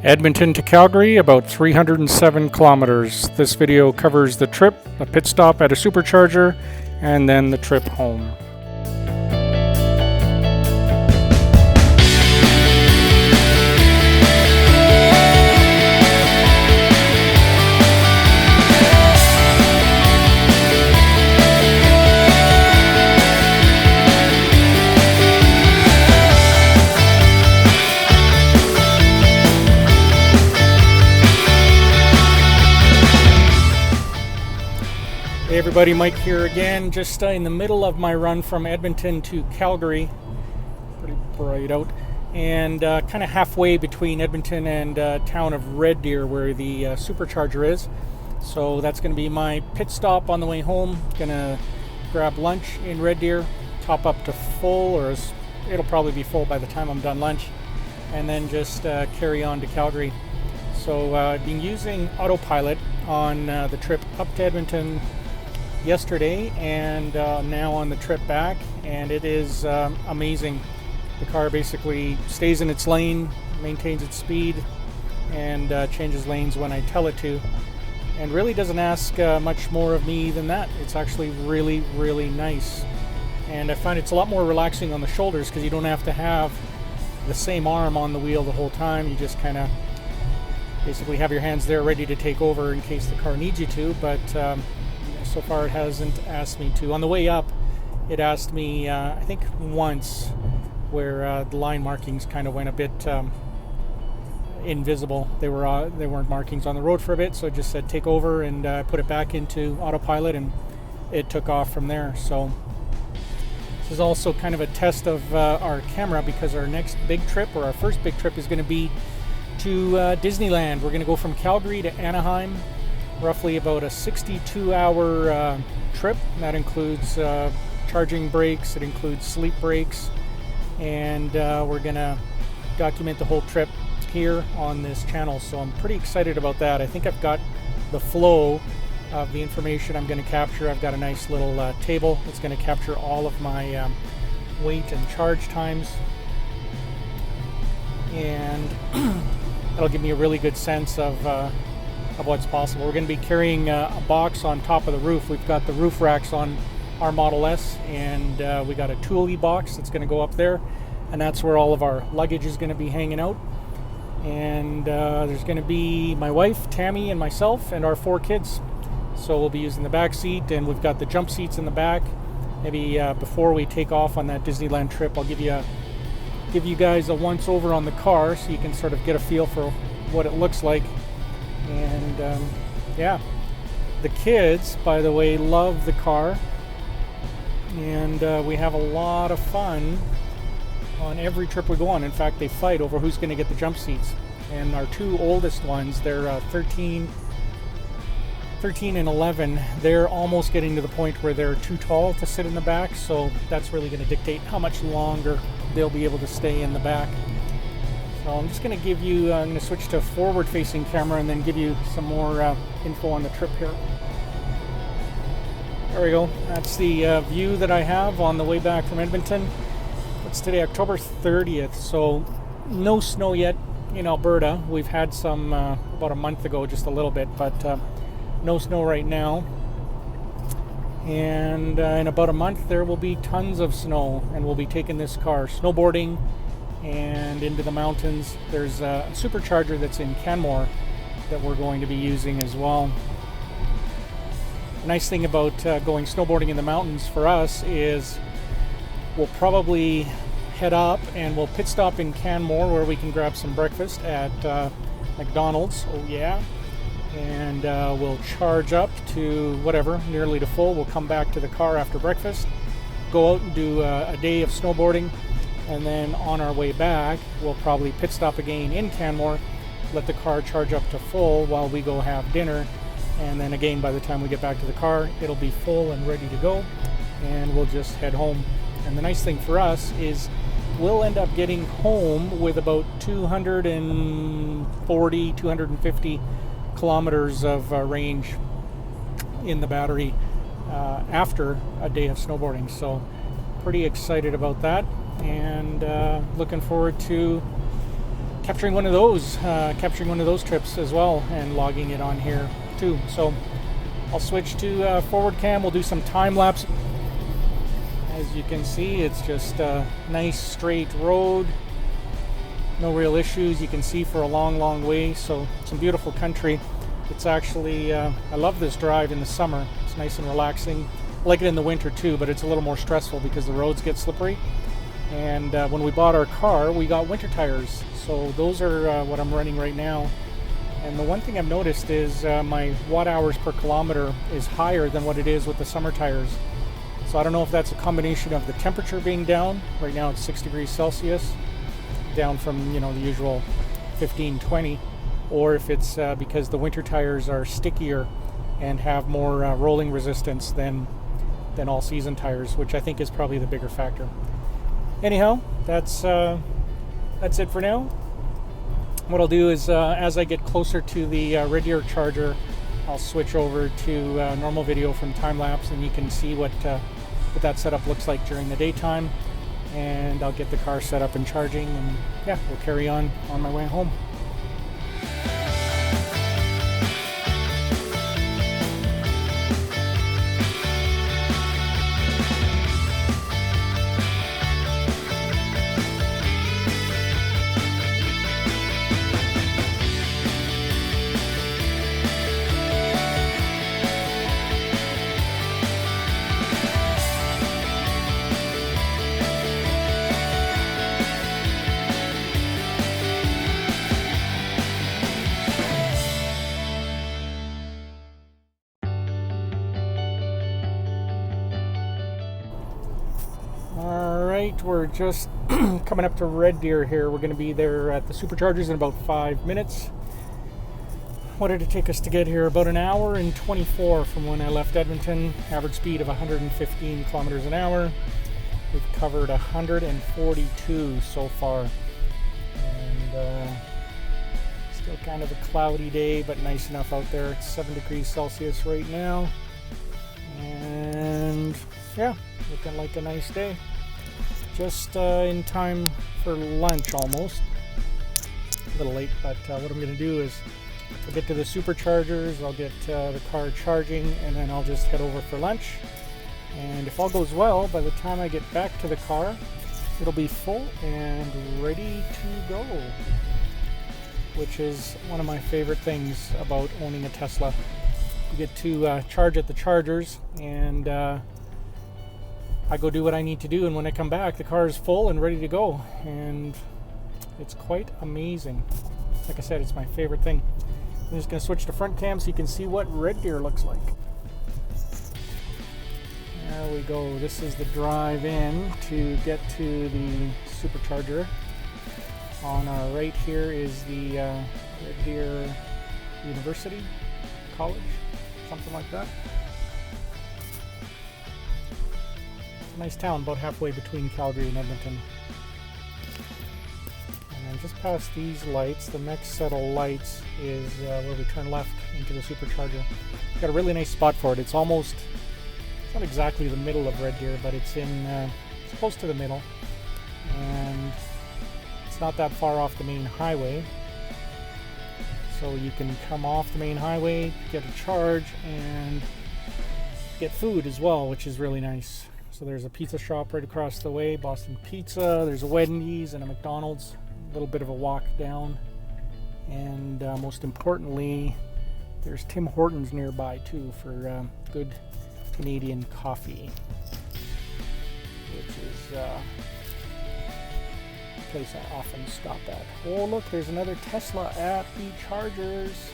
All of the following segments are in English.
Edmonton to Calgary, about 307 kilometers. This video covers the trip, a pit stop at a supercharger, and then the trip home. Hey everybody, Mike here again, just in the middle of my run from Edmonton to Calgary. Pretty bright out. And kind of halfway between Edmonton and town of Red Deer where the supercharger is. So that's going to be my pit stop on the way home. Gonna grab lunch in Red Deer, top up to full, or it'll probably be full by the time I'm done lunch, and then just carry on to Calgary. So I've been using autopilot on the trip up to Edmonton yesterday and now on the trip back, and it is amazing. The car basically stays in its lane, maintains its speed, and changes lanes when I tell it to, and really doesn't ask much more of me than that. It's actually really nice, and I find it's a lot more relaxing on the shoulders because you don't have to have the same arm on the wheel the whole time. You just kind of basically have your hands there ready to take over in case the car needs you to, but so far it hasn't asked me to. On the way up, it asked me, I think once, where the line markings kind of went a bit invisible. They weren't markings on the road for a bit, so it just said take over, and I put it back into autopilot, and it took off from there. So this is also kind of a test of our camera, because our next big trip, or our first big trip, is going to be to Disneyland. We're going to go from Calgary to Anaheim. Roughly about a 62-hour trip. That includes charging breaks, it includes sleep breaks, and we're gonna document the whole trip here on this channel. So I'm pretty excited about that. I think I've got the flow of the information I'm gonna capture. I've got a nice little table that's gonna capture all of my wait and charge times, and that'll give me a really good sense of what's possible. We're going to be carrying a box on top of the roof. We've got the roof racks on our Model S, and we got a toolie box that's going to go up there, and that's where all of our luggage is going to be hanging out. And there's going to be my wife, Tammy, and myself, and our 4 kids. So we'll be using the back seat, and we've got the jump seats in the back. Maybe before we take off on that Disneyland trip, I'll give you guys a once over on the car so you can sort of get a feel for what it looks like. And yeah, the kids, by the way, love the car, and we have a lot of fun on every trip we go on. In fact, they fight over who's going to get the jump seats, and our 2 oldest ones, they're 13 and 11. They're almost getting to the point where they're too tall to sit in the back, so that's really going to dictate how much longer they'll be able to stay in the back. So I'm just going to give you, I'm going to switch to forward-facing camera and then give you some more info on the trip here. There we go. That's the view that I have on the way back from Edmonton. It's today, October 30th, so no snow yet in Alberta. We've had some about a month ago, just a little bit, but no snow right now. And in about a month there will be tons of snow, and we'll be taking this car snowboarding and into the mountains. There's a supercharger that's in Canmore that we're going to be using as well. The nice thing about going snowboarding in the mountains for us is we'll probably head up and we'll pit stop in Canmore where we can grab some breakfast at McDonald's. Oh yeah. And we'll charge up to whatever, nearly to full. We'll come back to the car after breakfast, go out and do a day of snowboarding. And then on our way back, we'll probably pit stop again in Canmore, let the car charge up to full while we go have dinner. And then again, by the time we get back to the car, it'll be full and ready to go, and we'll just head home. And the nice thing for us is we'll end up getting home with about 240, 250 kilometers of range in the battery after a day of snowboarding. So pretty excited about that, and looking forward to capturing one of those trips as well and logging it on here too. So I'll switch to forward cam. We'll do some time lapse. As you can see, it's just a nice straight road, no real issues. You can see for a long way, so some beautiful country. It's actually I love this drive in the summer. It's nice and relaxing. I like it in the winter too, but it's a little more stressful because the roads get slippery. And when we bought our car, we got winter tires, so those are what I'm running right now. And the one thing I've noticed is my watt hours per kilometer is higher than what it is with the summer tires. So I don't know if that's a combination of the temperature being down. Right now it's 6 degrees Celsius, down from, you know, the usual 15, 20, or if it's because the winter tires are stickier and have more rolling resistance than all season tires, which I think is probably the bigger factor. Anyhow, that's it for now. What I'll do is as I get closer to the Red Deer charger, I'll switch over to normal video from time lapse, and you can see what that setup looks like during the daytime. And I'll get the car set up and charging, and yeah, we'll carry on my way home. Alright, we're just coming up to Red Deer here. We're going to be there at the superchargers in about 5 minutes. What did it take us to get here? About an hour and 24 from when I left Edmonton. Average speed of 115 kilometers an hour. We've covered 142 so far. And still kind of a cloudy day, but nice enough out there. It's 7 degrees Celsius right now. And yeah, looking like a nice day. Just in time for lunch almost. A little late, but what I'm going to do is I'll get to the superchargers, I'll get the car charging, and then I'll just head over for lunch. And if all goes well, by the time I get back to the car, it'll be full and ready to go. Which is one of my favorite things about owning a Tesla. You get to charge at the chargers, and I go do what I need to do, and when I come back, the car is full and ready to go, and it's quite amazing. Like I said, it's my favorite thing. I'm just going to switch to front cam so you can see what Red Deer looks like. There we go. This is the drive in to get to the supercharger. On our right here is the Red Deer University College, something like that. It's a nice town, about halfway between Calgary and Edmonton. And then just past these lights, the next set of lights is where we turn left into the supercharger. Got a really nice spot for it. It's not exactly the middle of Red Deer, but it's it's close to the middle. And it's not that far off the main highway. So you can come off the main highway, get a charge, and get food as well, which is really nice. So there's a pizza shop right across the way, Boston Pizza. There's a Wendy's and a McDonald's. A little bit of a walk down. And most importantly, there's Tim Hortons nearby too for good Canadian coffee, which is a place I often stop at. Oh look, there's another Tesla at the chargers.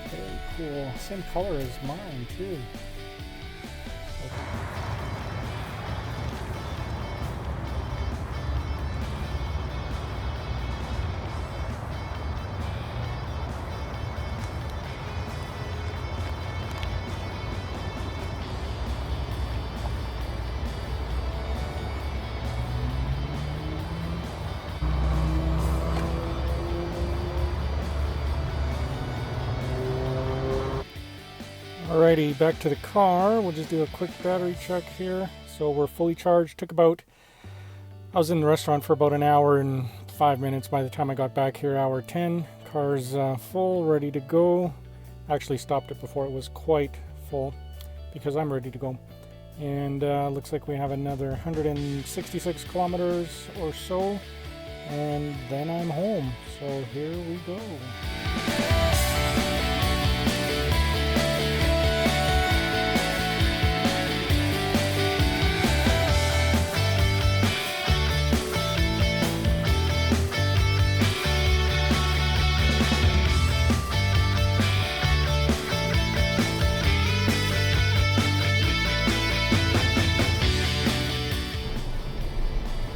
Very cool. Same color as mine too. Alrighty, back to the car. We'll just do a quick battery check here. So we're fully charged. I was in the restaurant for about an hour and 5 minutes by the time I got back here, hour 10. Car's full, ready to go. Actually stopped it before it was quite full because I'm ready to go. And looks like we have another 166 kilometers or so, and then I'm home. So here we go.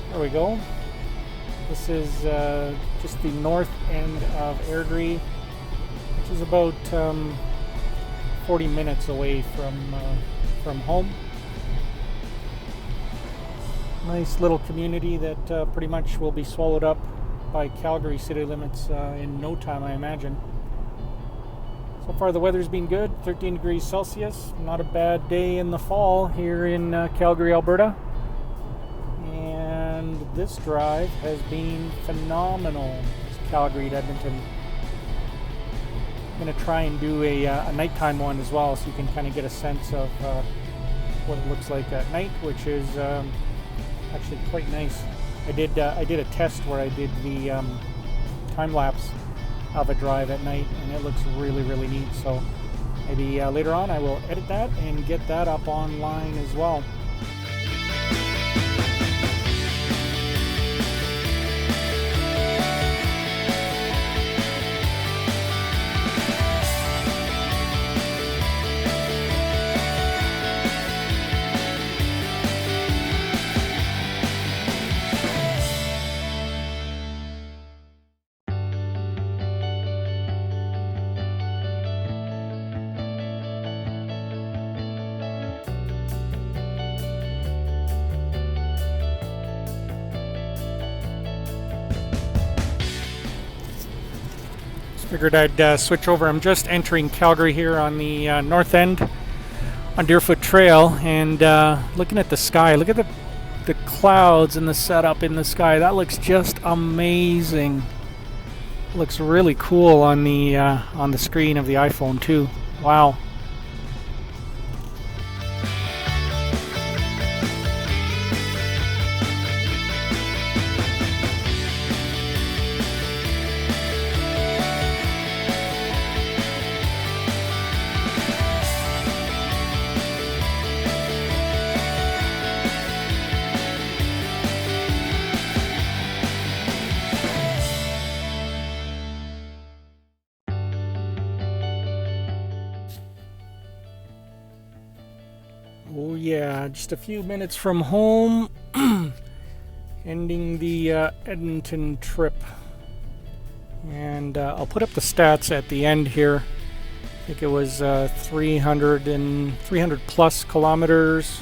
There we go. This is just the north end of Calgary, which is about 40 minutes away from home. Nice little community that pretty much will be swallowed up by Calgary city limits in no time, I imagine. So far the weather's been good, 13 degrees Celsius. Not a bad day in the fall here in Calgary, Alberta. And this drive has been phenomenal. It's Calgary to Edmonton. I'm going to try and do a nighttime one as well, so you can kind of get a sense of what it looks like at night, which is actually quite nice. I did a test where I did the time lapse of a drive at night, and it looks really, really neat. So maybe later on I will edit that and get that up online as well. Figured I'd switch over. I'm just entering Calgary here on the north end on Deerfoot Trail, and looking at the sky. Look at the clouds and the setup in the sky. That looks just amazing. Looks really cool on the screen of the iPhone too. Wow. Oh yeah, just a few minutes from home, ending the Edmonton trip. And I'll put up the stats at the end here. I think it was 300 plus kilometers.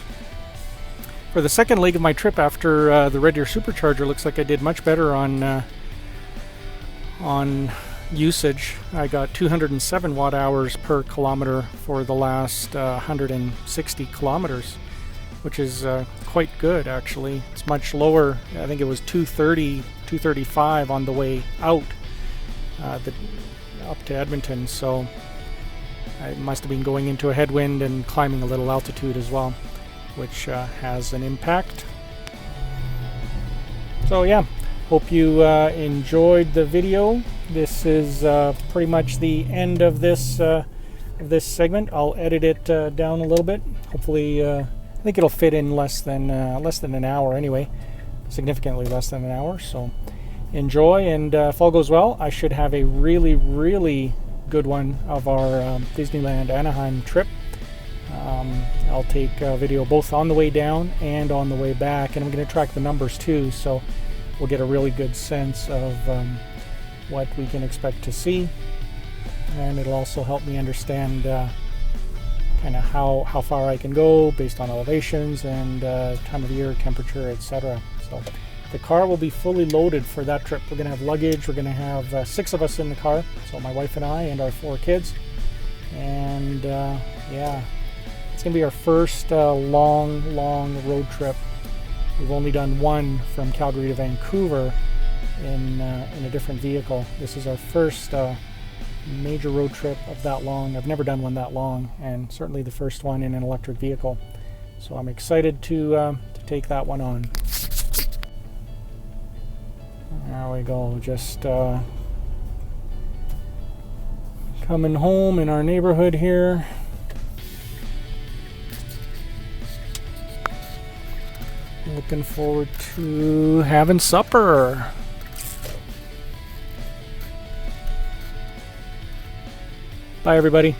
For the second leg of my trip after the Red Deer supercharger, looks like I did much better on usage. I got 207 watt hours per kilometer for the last 160 kilometers, which is quite good actually. It's much lower. I think it was 230, 235 on the way out up to Edmonton, so I must have been going into a headwind and climbing a little altitude as well, which has an impact. So yeah, hope you enjoyed the video. This is pretty much the end of this segment. I'll edit it down a little bit. Hopefully, I think it'll fit in less than an hour anyway, significantly less than an hour. So enjoy, and if all goes well, I should have a really, really good one of our Disneyland Anaheim trip. I'll take a video both on the way down and on the way back, and I'm going to track the numbers too, so we'll get a really good sense of what we can expect to see, and it'll also help me understand kind of how far I can go based on elevations and time of year, temperature, etc. So the car will be fully loaded for that trip. We're going to have luggage. We're going to have 6 of us in the car, so my wife and I and our 4 kids, and yeah, it's going to be our first long road trip. We've only done one from Calgary to Vancouver, in a different vehicle. This is our first major road trip of that long. I've never done one that long, and certainly the first one in an electric vehicle. So I'm excited to take that one on. There we go, just coming home in our neighborhood here. Looking forward to having supper. Bye, everybody.